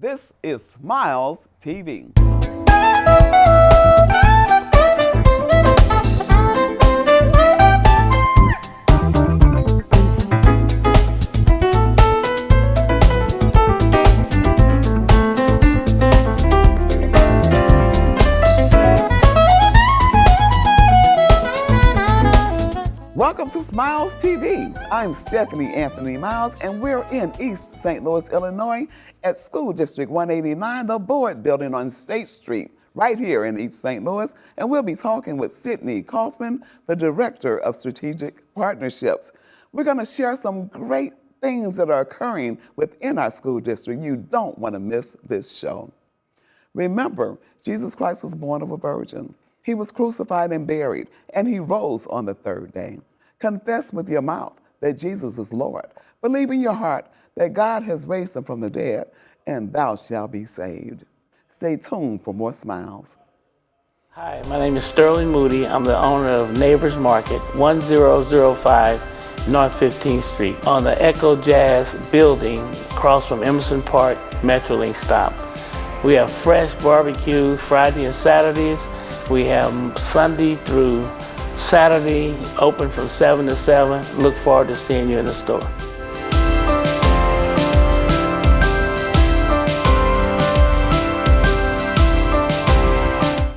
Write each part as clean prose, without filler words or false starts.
This is Smiles TV. Welcome to Smiles TV. I'm Stephanie Anthony Miles, and we're in East St. Louis, Illinois, at School District 189, the Board Building on State Street, right here in East St. Louis. And we'll be talking with Sydney Kaufman, the Director of Strategic Partnerships. We're going to share some great things that are occurring within our school district. You don't want to miss this show. Remember, Jesus Christ was born of a virgin. He was crucified and buried, and he rose on the third day. Confess with your mouth that Jesus is Lord. Believe in your heart that God has raised him from the dead, and thou shalt be saved. Stay tuned for more smiles. Hi, my name is Sterling Moody. I'm the owner of Neighbors Market, 1005 North 15th Street, on the Echo Jazz building across from Emerson Park Metrolink stop. We have fresh barbecue Friday and Saturdays. We have Sunday through Saturday, open from 7 to 7. Look forward to seeing you in the store.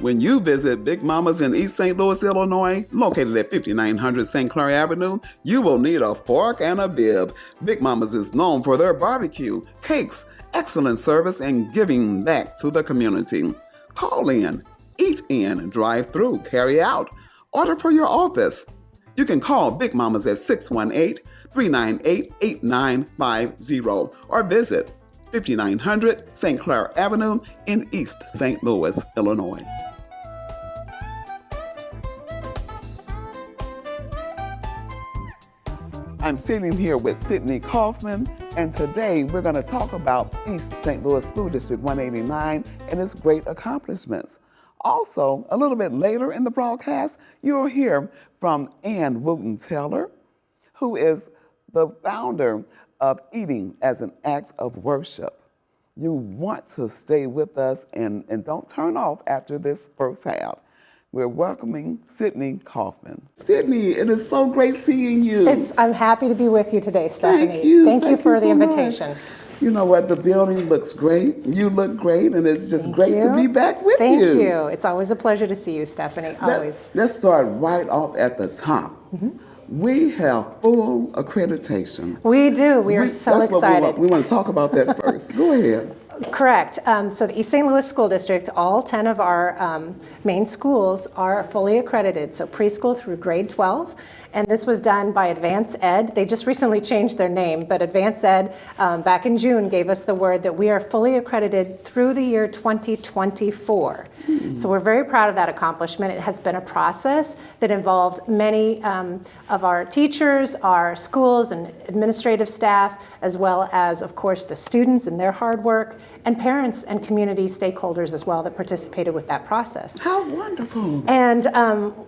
When you visit Big Mama's in East St. Louis, Illinois, located at 5900 St. Clair Avenue, you will need a fork and a bib. Big Mama's is known for their barbecue, cakes, excellent service, and giving back to the community. Call in, eat in, drive through, carry out, order for your office. You can call Big Mama's at 618-398-8950 or visit 5900 St. Clair Avenue in East St. Louis, Illinois. I'm sitting here with Sydney Kaufman, and today we're going to talk about East St. Louis School District 189 and its great accomplishments. Also, a little bit later in the broadcast, you'll hear from Ann Wooten-Taylor, who is the founder of Eating as an Act of Worship. You want to stay with us and don't turn off after this first half. We're welcoming Sydney Kaufman. Sydney, it is so great seeing you. I'm happy to be with you today, Stephanie. Thank you. Thank you for the so invitation. Much. You know what? The building looks great. You look great, and it's just great to be back with you. Thank you. It's always a pleasure to see you, Stephanie. Always. Let's start right off at the top. Mm-hmm. We have full accreditation. We do. We are so excited. We want to talk about that first. Go ahead. Correct. So the East St. Louis School District, all 10 of our main schools are fully accredited, so preschool through grade 12. And this was done by Advance Ed. They just recently changed their name, but Advance Ed back in June gave us the word that we are fully accredited through the year 2024. So we're very proud of that accomplishment. It has been a process that involved many of our teachers, our schools and administrative staff, as well as, of course, the students and their hard work, and parents and community stakeholders as well that participated with that process. How wonderful. And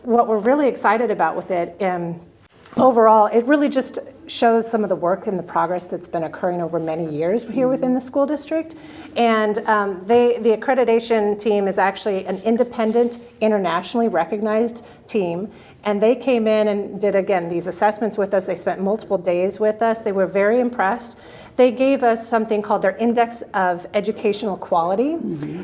what we're really excited about with it, overall, it really just shows some of the work and the progress that's been occurring over many years here within the school district. And the accreditation team is actually an independent, internationally recognized team. And they came in and did, again, these assessments with us. They spent multiple days with us. They were very impressed. They gave us something called their Index of Educational Quality.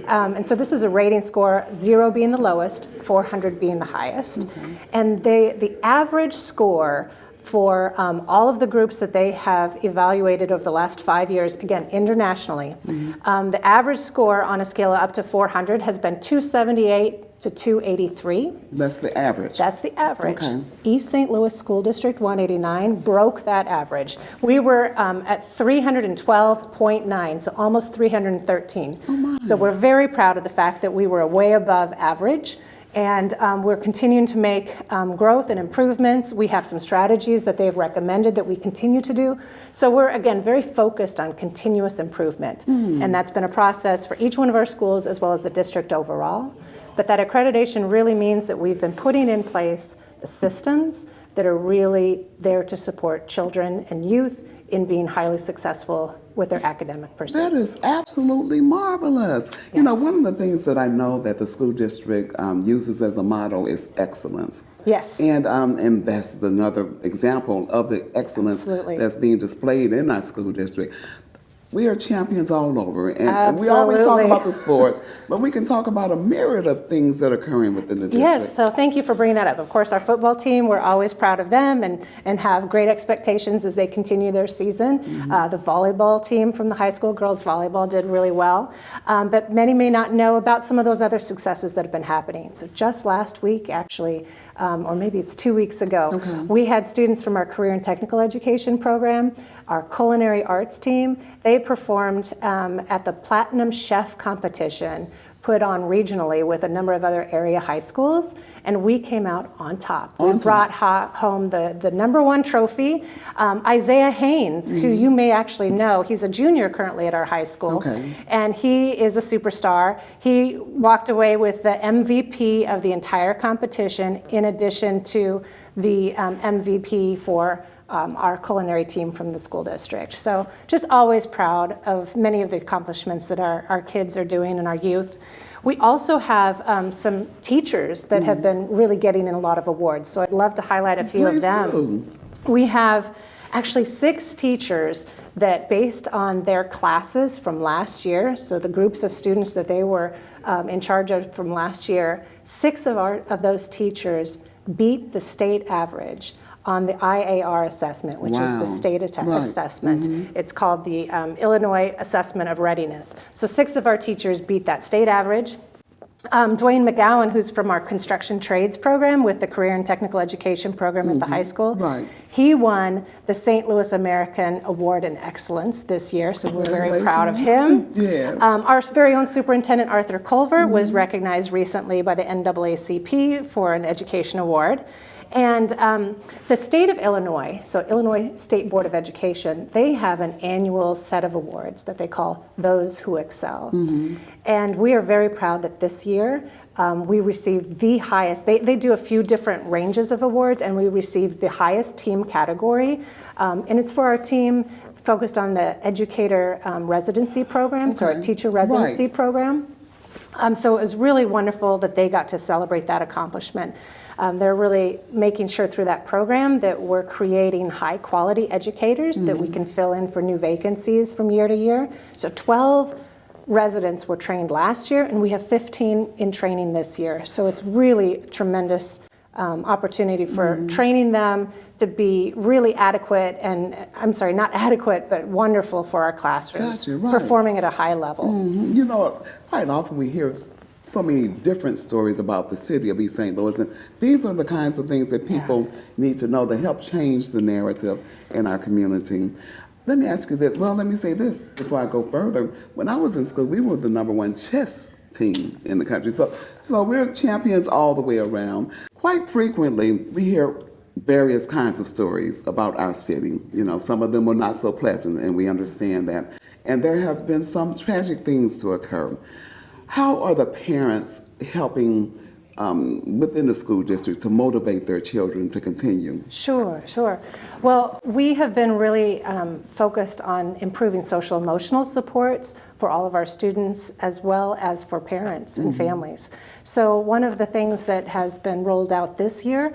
And so this is a rating score, 0 being the lowest, 400 being the highest. And the average score for all of the groups that they have evaluated over the last 5 years, again, internationally, the average score on a scale of up to 400 has been 278 to 283. That's the average. That's the average. Okay. East St. Louis School District 189 broke that average. We were at 312.9, so almost 313. Oh my. So we're very proud of the fact that we were way above average. And we're continuing to make growth and improvements. We have some strategies that they've recommended that we continue to do. So we're, again, very focused on continuous improvement. And that's been a process for each one of our schools as well as the district overall. But that accreditation really means that we've been putting in place the systems that are really there to support children and youth in being highly successful with their academic pursuits. That is absolutely marvelous. Yes. You know, one of the things that I know that the school district uses as a motto is excellence. Yes. And that's another example of the excellence Absolutely. that's being displayed in our school district. We are champions all over, and we always talk Absolutely. about the sports, but we can talk about a myriad of things that are occurring within the district. Yes, so thank you for bringing that up. Of course, our football team, we're always proud of them and have great expectations as they continue their season. The volleyball team from the high school, girls volleyball, did really well. But many may not know about some of those other successes that have been happening. So just last week, actually, or maybe it's 2 weeks ago, we had students from our career and technical education program, our culinary arts team. They performed at the Platinum Chef competition put on regionally with a number of other area high schools, and we came out on top. We brought home the #1 trophy. Isaiah Haynes, who you may actually know, he's a junior currently at our high school, and he is a superstar. He walked away with the MVP of the entire competition, in addition to the MVP for our culinary team from the school district. So just always proud of many of the accomplishments that our kids are doing and our youth. We also have some teachers that have been really getting in a lot of awards. So I'd love to highlight a few of them. Do. We have actually 6 teachers that, based on their classes from last year, so the groups of students that they were in charge of from last year, 6 of those teachers beat the state average on the IAR assessment, which is the state assessment. It's called the Illinois Assessment of Readiness. So 6 of our teachers beat that state average. Dwayne McGowan, who's from our construction trades program with the career and technical education program at the high school, he won the St. Louis American Award in Excellence this year, so we're very proud of him. Yes. Our very own superintendent, Arthur Culver, was recognized recently by the NAACP for an education award. And the state of Illinois, so Illinois State Board of Education, they have an annual set of awards that they call Those Who Excel. And we are very proud that this year we received the highest, they do a few different ranges of awards, and we received the highest team category. And it's for our team focused on the educator residency program, so our teacher residency program. So it was really wonderful that they got to celebrate that accomplishment. They're really making sure through that program that we're creating high quality educators that we can fill in for new vacancies from year to year. So 12 residents were trained last year, and we have 15 in training this year. So it's really tremendous opportunity for training them to be really adequate, and I'm sorry, not adequate, but wonderful for our classrooms, performing at a high level. You know, quite often we hear so many different stories about the city of East St. Louis, and these are the kinds of things that people need to know to help change the narrative in our community. Let me ask you this, well, let me say this before I go further. When I was in school, we were the #1 chess team in the country. So we're champions all the way around. Quite frequently, we hear various kinds of stories about our city. You know, some of them are not so pleasant, and we understand that. And there have been some tragic things to occur. How are the parents helping within the school district to motivate their children to continue? Sure. Well, we have been really focused on improving social emotional supports for all of our students, as well as for parents and families. So one of the things that has been rolled out this year,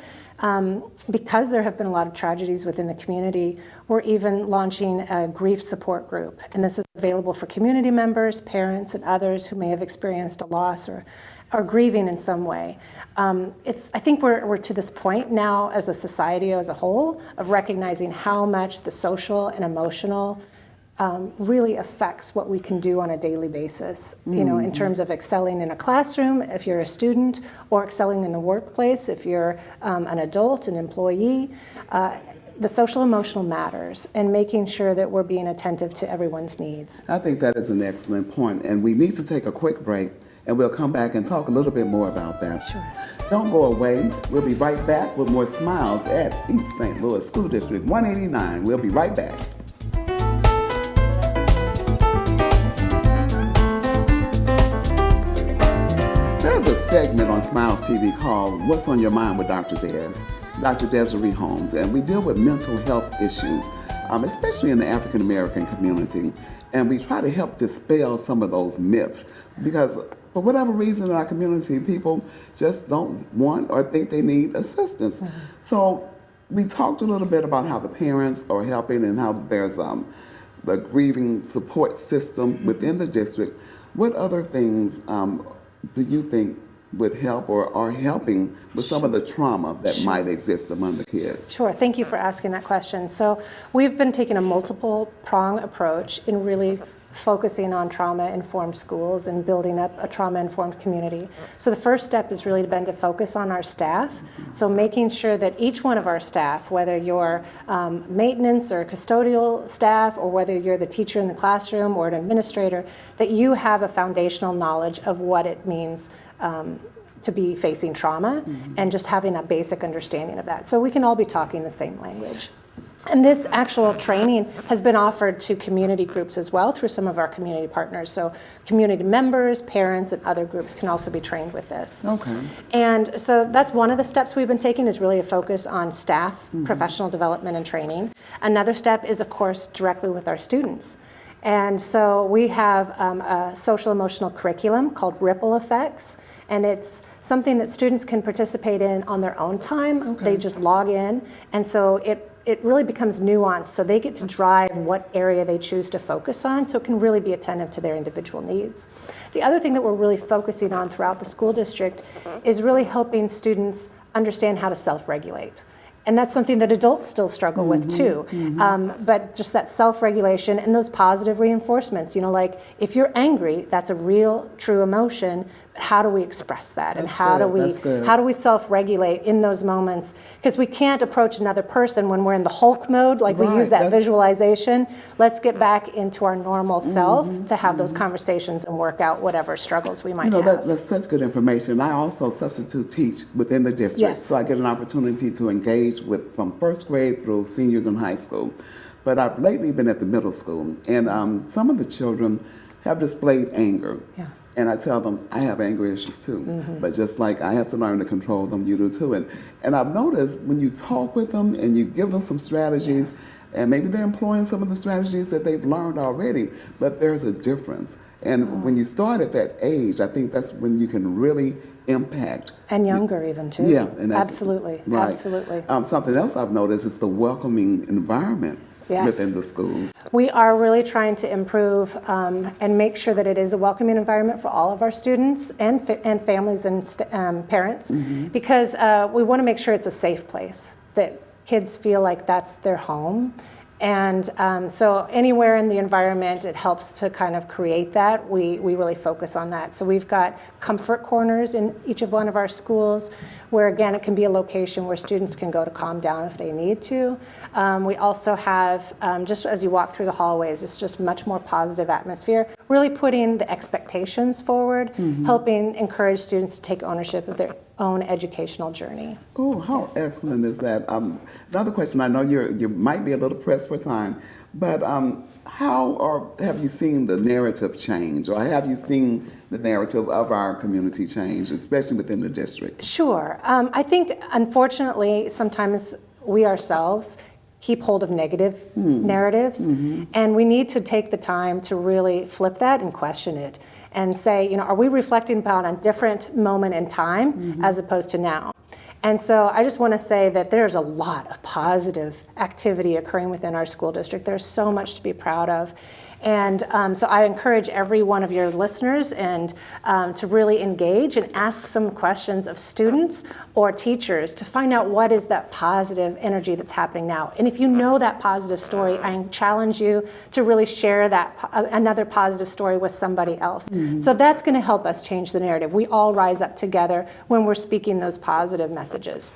because there have been a lot of tragedies within the community, we're even launching a grief support group. And this is available for community members, parents, and others who may have experienced a loss or are grieving in some way. I think we're to this point now as a society as a whole of recognizing how much the social and emotional really affects what we can do on a daily basis, you know, in terms of excelling in a classroom if you're a student, or excelling in the workplace if you're an adult, an employee. The social emotional matters, and making sure that we're being attentive to everyone's needs. I think that is an excellent point, and we need to take a quick break, and we'll come back and talk a little bit more about that. Sure. Don't go away. We'll be right back with more Smiles at East St. Louis School District 189. We'll be right back. There's a segment on Smiles TV called What's on Your Mind with Dr. Des, Dr. Desiree Holmes, and we deal with mental health issues, especially in the African American community, and we try to help dispel some of those myths because for whatever reason in our community, people just don't want or think they need assistance. So we talked a little bit about how the parents are helping and how there's the grieving support system within the district. What other things do you think would help or are helping with some of the trauma that might exist among the kids? Sure, thank you for asking that question. So we've been taking a multiple prong approach in really focusing on trauma-informed schools and building up a trauma-informed community. So the first step has really been to focus on our staff. So making sure that each one of our staff, whether you're maintenance or custodial staff, or whether you're the teacher in the classroom or an administrator, that you have a foundational knowledge of what it means to be facing trauma and just having a basic understanding of that. So we can all be talking the same language. And this actual training has been offered to community groups as well through some of our community partners. So community members, parents, and other groups can also be trained with this. Okay. And so that's one of the steps we've been taking, is really a focus on staff, professional development and training. Another step is, of course, directly with our students. And so we have a social emotional curriculum called Ripple Effects, and it's something that students can participate in on their own time. Okay. They just log in, and so it really becomes nuanced, so they get to drive what area they choose to focus on, so it can really be attentive to their individual needs. The other thing that we're really focusing on throughout the school district is really helping students understand how to self-regulate. And that's something that adults still struggle with too. But just that self-regulation and those positive reinforcements, like if you're angry, that's a real, true emotion, but how do we express that? That's and how good. do we self-regulate in those moments? Because we can't approach another person when we're in the Hulk mode, like we use that visualization. Let's get back into our normal self to have those conversations and work out whatever struggles we might have. That's such good information. I also substitute teach within the district, so I get an opportunity to engage with from first grade through seniors in high school. But I've lately been at the middle school, and some of the children have displayed anger. Yeah. And I tell them, I have anger issues too, but just like I have to learn to control them, you do too. And I've noticed when you talk with them and you give them some strategies, and maybe they're employing some of the strategies that they've learned already, but there's a difference. And when you start at that age, I think that's when you can really impact. And younger even too. Yeah. And that's, absolutely, right. Absolutely. Something else I've noticed is the welcoming environment within the schools. We are really trying to improve and make sure that it is a welcoming environment for all of our students and families and parents, because we want to make sure it's a safe place, that kids feel like that's their home. And so anywhere in the environment, it helps to kind of create that. We really focus on that. So we've got comfort corners in each of one of our schools, where again, it can be a location where students can go to calm down if they need to. We also have, just as you walk through the hallways, it's just much more positive atmosphere, really putting the expectations forward, helping encourage students to take ownership of their own educational journey. Oh, how excellent is that? Another question, I know you might be a little pressed for time, but have you seen the narrative change, or have you seen the narrative of our community change, especially within the district? Sure. I think, unfortunately, sometimes we ourselves keep hold of negative narratives, and we need to take the time to really flip that and question it and say, are we reflecting about a different moment in time as opposed to now? And so I just want to say that there's a lot of positive activity occurring within our school district. There's so much to be proud of. And so I encourage every one of your listeners and to really engage and ask some questions of students or teachers to find out what is that positive energy that's happening now. And if you know that positive story, I challenge you to really share that another positive story with somebody else. So that's going to help us change the narrative. We all rise up together when we're speaking those positive messages.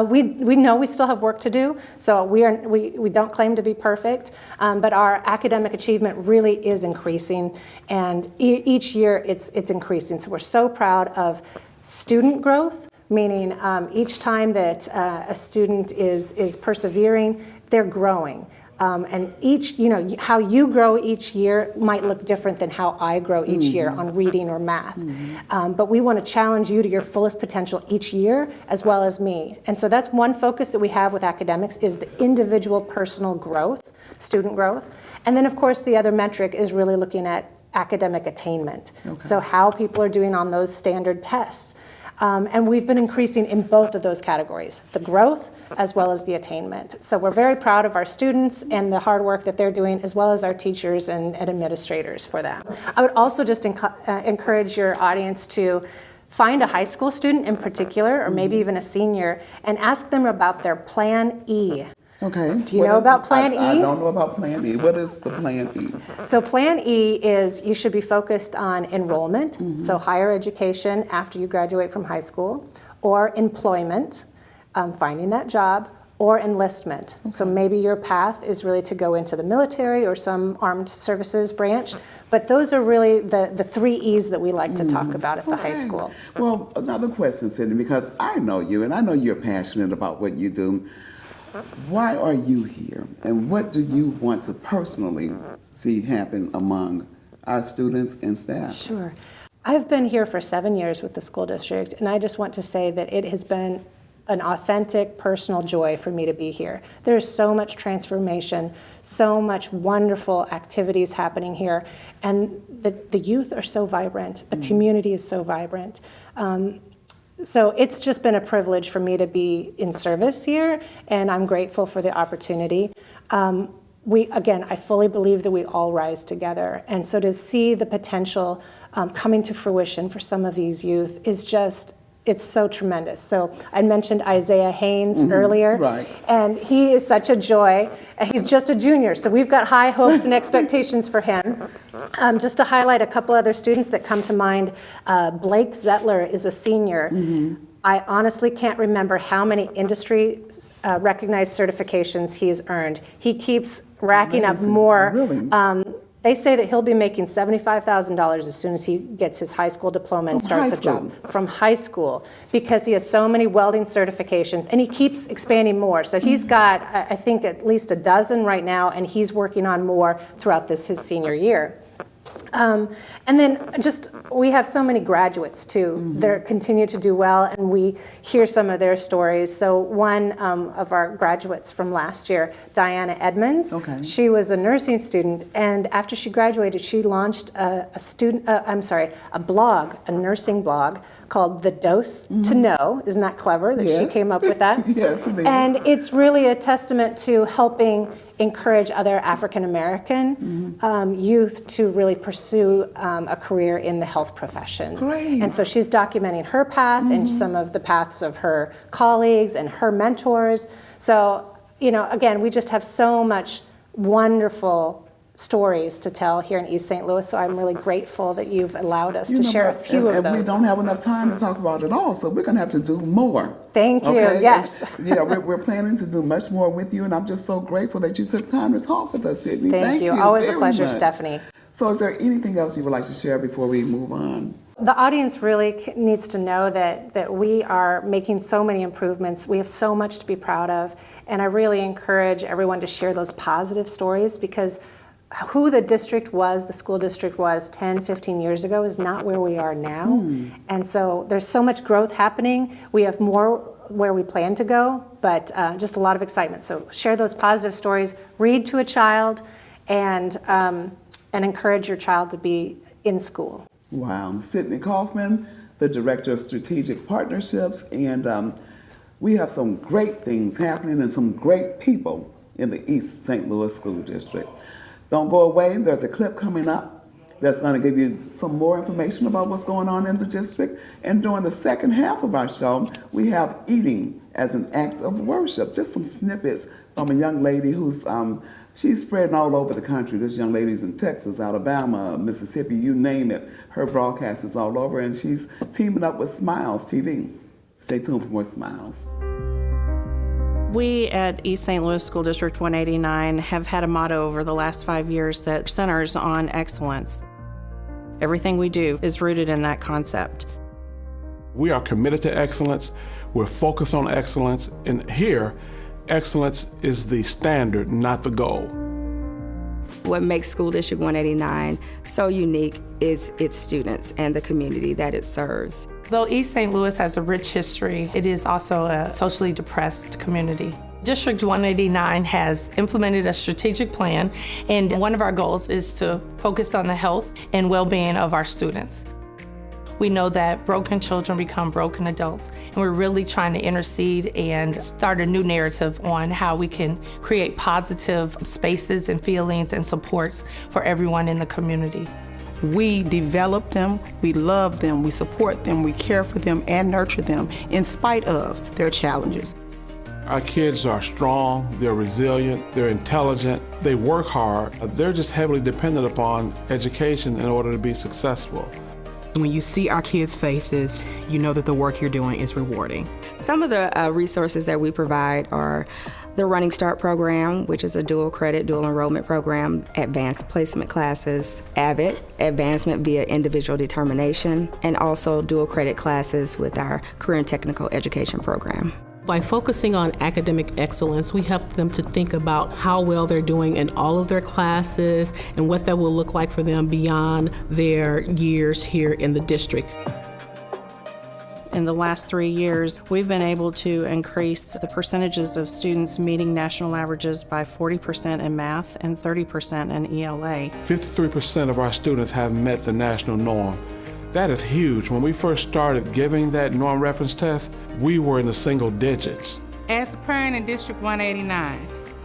We know we still have work to do, so we don't claim to be perfect, but our academic achievement really is increasing, and each year it's increasing. So we're so proud of student growth, meaning each time that a student is persevering, they're growing. And each, how you grow each year might look different than how I grow each year on reading or math. But we want to challenge you to your fullest potential each year, as well as me. And so that's one focus that we have with academics, is the individual personal growth, student growth. And then of course the other metric is really looking at academic attainment. So how people are doing on those standard tests. And we've been increasing in both of those categories, the growth as well as the attainment. So we're very proud of our students and the hard work that they're doing, as well as our teachers and administrators for that. I would also just encourage your audience to find a high school student in particular, or maybe even a senior, and ask them about their Plan E. Okay. Do you know about Plan E? I don't know about Plan E. What is the Plan E? So Plan E is you should be focused on enrollment, so higher education after you graduate from high school, or employment, finding that job, or enlistment. So maybe your path is really to go into the military or some armed services branch, but those are really the 3 E's that we like to talk about at the high school. Well, another question, Sydney, because I know you and I know you're passionate about what you do. Why are you here, and what do you want to personally see happen among our students and staff? Sure. I've been here for 7 years with the school district, and I just want to say that it has been an authentic personal joy for me to be here. There's so much transformation, so much wonderful activities happening here, and the youth are so vibrant, the community is so vibrant. So it's just been a privilege for me to be in service here, and I'm grateful for the opportunity. I fully believe that we all rise together, and so to see the potential coming to fruition for some of these youth is just, it's so tremendous. So I mentioned Isaiah Haynes earlier, right. And he is such a joy. He's just a junior, so we've got high hopes and expectations for him. Just to highlight a couple other students that come to mind, Blake Zettler is a senior. I honestly can't remember how many industry recognized certifications he's earned. He keeps racking up more. Really? They say that he'll be making $75,000 as soon as he gets his high school diploma and starts a job. From high school, because he has so many welding certifications, and he keeps expanding more. So he's got, I think, at least a dozen right now, and he's working on more throughout his senior year. And then we have so many graduates too. They continue to do well, and we hear some of their stories. So one of our graduates from last year, Diana Edmonds, she was a nursing student, and after she graduated, she launched a blog, a nursing blog called The Dose to Know. Isn't that clever that she came up with that? Yes, it is. And it's really a testament to helping encourage other African American youth to really pursue a career in the health professions. Great. And so she's documenting her path and some of the paths of her colleagues and her mentors. So, again, we just have so much wonderful stories to tell here in East St. Louis, so I'm really grateful that you've allowed us to share a few of those. And we don't have enough time to talk about it all, so we're going to have to do more. Thank you, yes. We're planning to do much more with you, and I'm just so grateful that you took time to talk with us, Sydney. Thank you. Always a pleasure, much. Stephanie. So is there anything else you would like to share before we move on? The audience really needs to know that we are making so many improvements. We have so much to be proud of, and I really encourage everyone to share those positive stories, because who the school district was 10, 15 years ago is not where we are now. And so there's so much growth happening. We have more where we plan to go, but just a lot of excitement. So share those positive stories, read to a child, and encourage your child to be in school. Wow. Sydney Kaufman, the Director of Strategic Partnerships, and we have some great things happening and some great people in the East St. Louis School District. Don't go away. There's a clip coming up that's going to give you some more information about what's going on in the district. And during the second half of our show, we have eating as an act of worship. Just some snippets from a young lady who's she's spreading all over the country. This young lady's in Texas, Alabama, Mississippi, you name it. Her broadcast is all over, and she's teaming up with SmilesTV. Stay tuned for more Smiles. We at East St. Louis School District 189 have had a motto over the last 5 years that centers on excellence. Everything we do is rooted in that concept. We are committed to excellence. We're focused on excellence. And here, Excellence is the standard, not the goal. What makes School District 189 so unique is its students and the community that it serves. Though East St. Louis has a rich history, it is also a socially depressed community. District 189 has implemented a strategic plan, and one of our goals is to focus on the health and well-being of our students. We know that broken children become broken adults, and we're really trying to intercede and start a new narrative on how we can create positive spaces and feelings and supports for everyone in the community. We develop them, we love them, we support them, we care for them and nurture them in spite of their challenges. Our kids are strong, they're resilient, they're intelligent, they work hard. They're just heavily dependent upon education in order to be successful. When you see our kids' faces, you know that the work you're doing is rewarding. Some of the resources that we provide are the Running Start program, which is a dual credit, dual enrollment program, advanced placement classes, AVID, advancement via individual determination, and also dual credit classes with our career and technical education program. By focusing on academic excellence, we help them to think about how well they're doing in all of their classes and what that will look like for them beyond their years here in the district. In the last 3 years, we've been able to increase the percentages of students meeting national averages by 40% in math and 30% in ELA. 53% of our students have met the national norm. That is huge. When we first started giving that norm reference test, we were in the single digits. As a parent in District 189,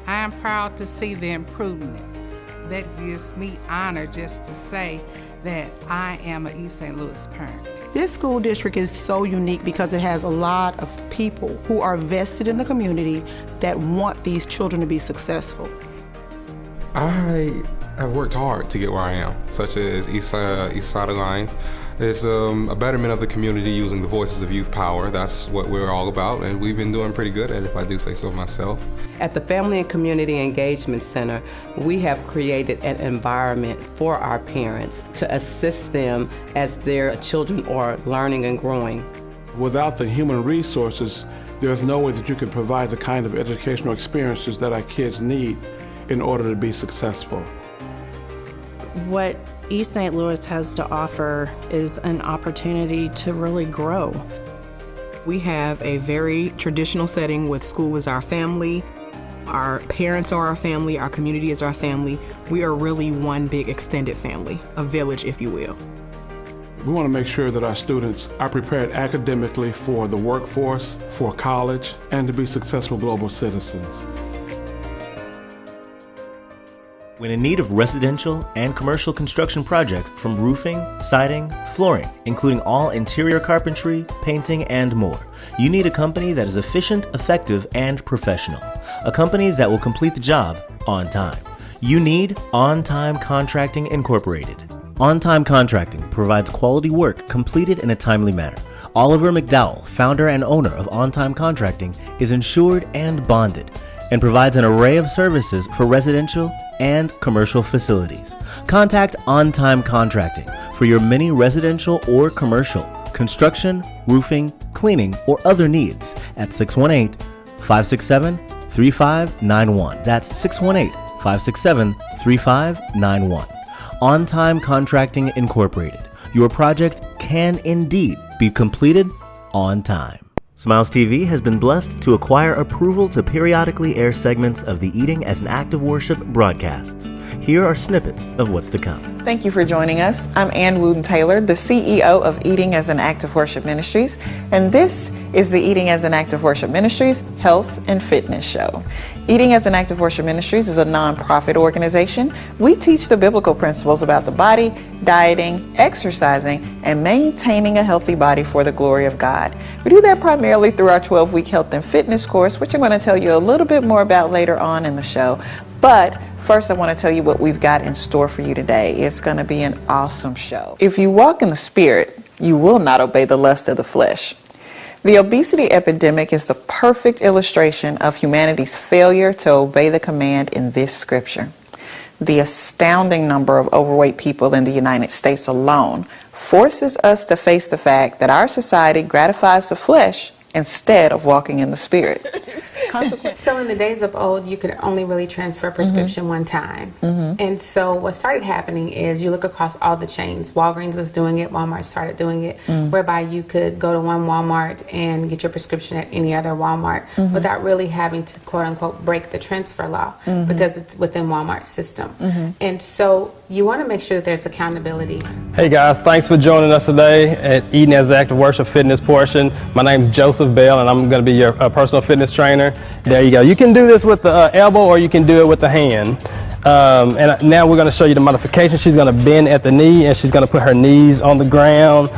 I am proud to see the improvements. That gives me honor just to say that I am an East St. Louis parent. This school district is so unique because it has a lot of people who are vested in the community that want these children to be successful. I have worked hard to get where I am, such as East Side Alliance. It's a betterment of the community using the voices of youth power. That's what we're all about, and we've been doing pretty good at it, if I do say so myself. At the Family and Community Engagement Center, we have created an environment for our parents to assist them as their children are learning and growing. Without the human resources, there's no way that you can provide the kind of educational experiences that our kids need in order to be successful. What East St. Louis has to offer is an opportunity to really grow. We have a very traditional setting with school is our family, our parents are our family, our community is our family. We are really one big extended family, a village, if you will. We want to make sure that our students are prepared academically for the workforce, for college, and to be successful global citizens. When in need of residential and commercial construction projects from roofing, siding, flooring, including all interior carpentry, painting, and more, you need a company that is efficient, effective, and professional. A company that will complete the job on time. You need On Time Contracting Incorporated. On Time Contracting provides quality work completed in a timely manner. Oliver McDowell, founder and owner of On Time Contracting, is insured and bonded, and provides an array of services for residential and commercial facilities. Contact On Time Contracting for your many residential or commercial construction, roofing, cleaning, or other needs at 618-567-3591. That's 618-567-3591. On Time Contracting Incorporated. Your project can indeed be completed on time. Smiles TV has been blessed to acquire approval to periodically air segments of the Eating as an Act of Worship broadcasts. Here are snippets of what's to come. Thank you for joining us. I'm Ann Wooten-Taylor, the CEO of Eating as an Act of Worship Ministries, and this is the Eating as an Act of Worship Ministries Health and Fitness Show. Eating as an Act of Worship Ministries is a nonprofit organization. We teach the biblical principles about the body, dieting, exercising, and maintaining a healthy body for the glory of God. We do that primarily through our 12-week health and fitness course, which I'm going to tell you a little bit more about later on in the show. But first, I want to tell you what we've got in store for you today. It's going to be an awesome show. If you walk in the Spirit, you will not obey the lust of the flesh. The obesity epidemic is the perfect illustration of humanity's failure to obey the command in this scripture. The astounding number of overweight people in the United States alone forces us to face the fact that our society gratifies the flesh instead of walking in the Spirit. Consequence. So in the days of old, you could only really transfer a prescription one time. And so what started happening is you look across all the chains. Walgreens was doing it, Walmart started doing it, whereby you could go to one Walmart and get your prescription at any other Walmart without really having to, quote unquote, break the transfer law because it's within Walmart's system. And so you want to make sure that there's accountability. Hey guys, thanks for joining us today at Eating as an Active Worship Fitness portion. My name is Joseph Bell and I'm going to be your personal fitness trainer. There you go. You can do this with the elbow or you can do it with the hand. And now we're going to show you the modification. She's going to bend at the knee and she's going to put her knees on the ground.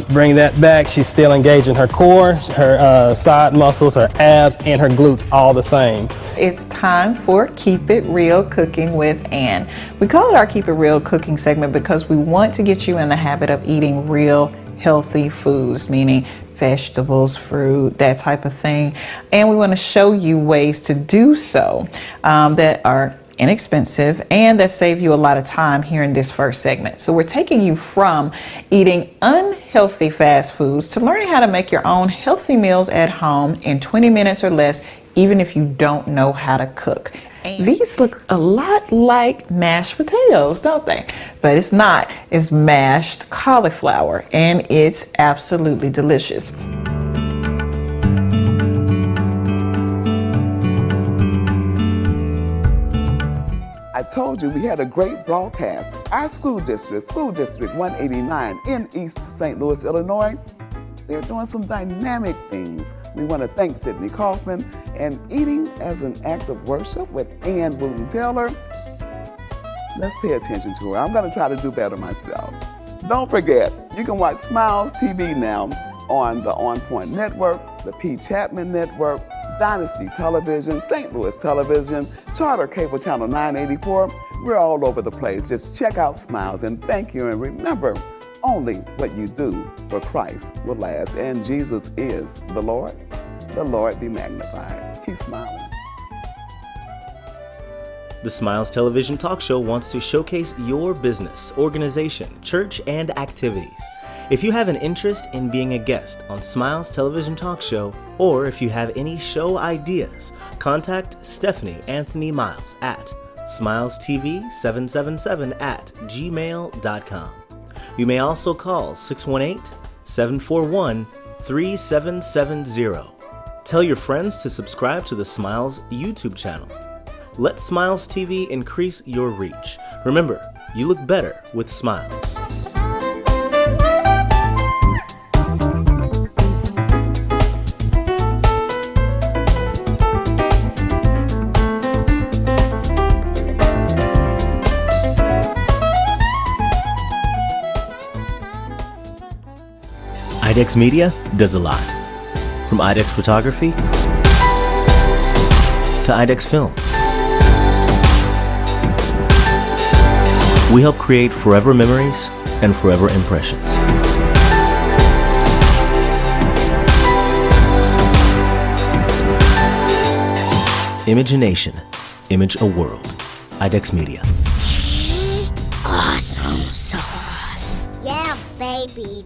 Bring that back. She's still engaging her core, her side muscles, her abs, and her glutes all the same. It's time for Keep It Real Cooking with Ann. We call it our Keep It Real Cooking segment because we want to get you in the habit of eating real healthy foods, meaning vegetables, fruit, that type of thing. And we want to show you ways to do so that are inexpensive and that save you a lot of time here in this first segment. So we're taking you from eating unhealthy fast foods to learning how to make your own healthy meals at home in 20 minutes or less, even if you don't know how to cook. These look a lot like mashed potatoes, don't they? But it's not. It's mashed cauliflower, and it's absolutely delicious. I told you we had a great broadcast. Our school district 189 in East St. Louis, Illinois, they're doing some dynamic things. We want to thank Sydney Kaufman and Eating as an Act of Worship with Ann Wooten-Taylor. Let's pay attention to her. I'm going to try to do better myself. Don't forget, you can watch Smiles TV now on the On Point Network, the P. Chapman Network, Dynasty Television, St. Louis Television, Charter Cable Channel 984. We're all over the place. Just check out Smiles and thank you. And remember, only what you do for Christ will last. And Jesus is the Lord. The Lord be magnified. Keep smiling. The Smiles Television Talk Show wants to showcase your business, organization, church, and activities. If you have an interest in being a guest on Smiles Television Talk Show, or if you have any show ideas, contact Stephanie Anthony Miles at smilestv777@gmail.com. You may also call 618-741-3770. Tell your friends to subscribe to the Smiles YouTube channel. Let Smiles TV increase your reach. Remember, you look better with Smiles. IDEX Media does a lot. From IDEX Photography to IDEX Films. We help create forever memories and forever impressions. Imagination, image a world. IDEX Media. Awesome sauce. Yeah, baby.